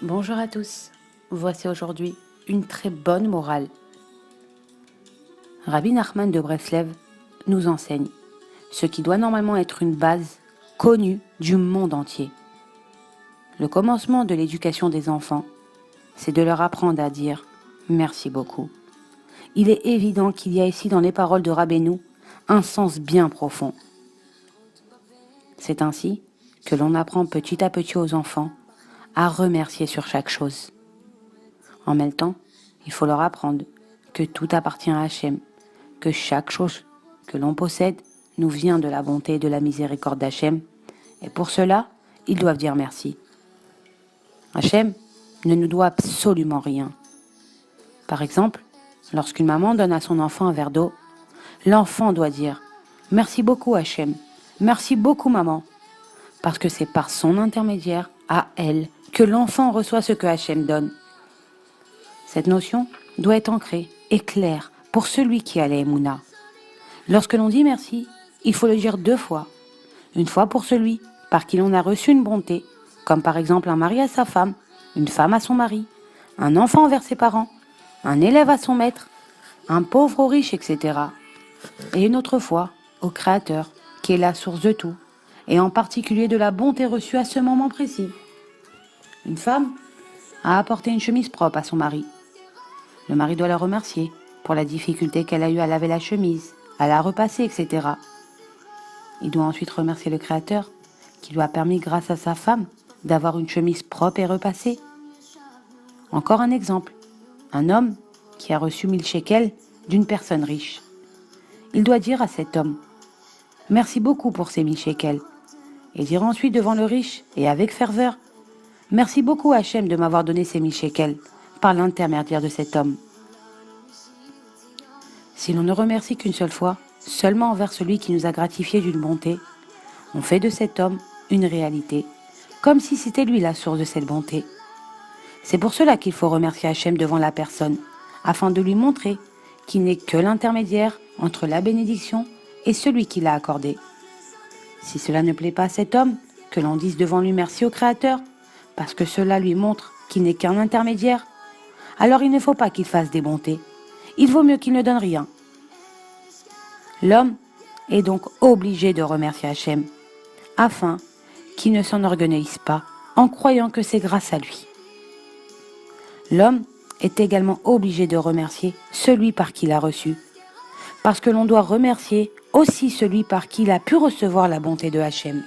Bonjour à tous, voici aujourd'hui une très bonne morale. Rabbi Nachman de Breslev nous enseigne ce qui doit normalement être une base connue du monde entier. Le commencement de l'éducation des enfants, c'est de leur apprendre à dire « merci beaucoup ». Il est évident qu'il y a ici dans les paroles de Rabbeinu un sens bien profond. C'est ainsi que l'on apprend petit à petit aux enfants à remercier sur chaque chose. En même temps, il faut leur apprendre que tout appartient à Hachem, que chaque chose que l'on possède nous vient de la bonté et de la miséricorde d'Hachem, et pour cela, ils doivent dire merci. Hachem ne nous doit absolument rien. Par exemple, lorsqu'une maman donne à son enfant un verre d'eau, l'enfant doit dire « Merci beaucoup Hachem, merci beaucoup maman », parce que c'est par son intermédiaire, à elle, que l'enfant reçoit ce que Hachem donne. Cette notion doit être ancrée et claire pour celui qui a la Emouna. Lorsque l'on dit merci, il faut le dire 2 fois. Une fois pour celui par qui l'on a reçu une bonté, comme par exemple un mari à sa femme, une femme à son mari, un enfant envers ses parents, un élève à son maître, un pauvre au riche, etc. Et une autre fois au Créateur, qui est la source de tout, et en particulier de la bonté reçue à ce moment précis. Une femme a apporté une chemise propre à son mari. Le mari doit la remercier pour la difficulté qu'elle a eue à laver la chemise, à la repasser, etc. Il doit ensuite remercier le Créateur qui lui a permis, grâce à sa femme, d'avoir une chemise propre et repassée. Encore un exemple. Un homme qui a reçu 1000 shekels d'une personne riche. Il doit dire à cet homme « Merci beaucoup pour ces 1000 shekels » et dire ensuite devant le riche et avec ferveur « Merci beaucoup Hachem de m'avoir donné ces 1000 shekels par l'intermédiaire de cet homme. » Si l'on ne remercie qu'une seule fois, seulement envers celui qui nous a gratifié d'une bonté, on fait de cet homme une réalité, comme si c'était lui la source de cette bonté. C'est pour cela qu'il faut remercier Hachem devant la personne, afin de lui montrer qu'il n'est que l'intermédiaire entre la bénédiction et celui qui l'a accordée. Si cela ne plaît pas à cet homme, que l'on dise devant lui merci au Créateur, parce que cela lui montre qu'il n'est qu'un intermédiaire, alors il ne faut pas qu'il fasse des bontés. Il vaut mieux qu'il ne donne rien. L'homme est donc obligé de remercier Hachem, afin qu'il ne s'enorgueillisse pas en croyant que c'est grâce à lui. L'homme est également obligé de remercier celui par qui il a reçu, parce que l'on doit remercier aussi celui par qui il a pu recevoir la bonté de Hachem.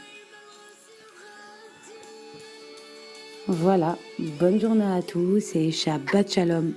Voilà, bonne journée à tous et Shabbat Shalom.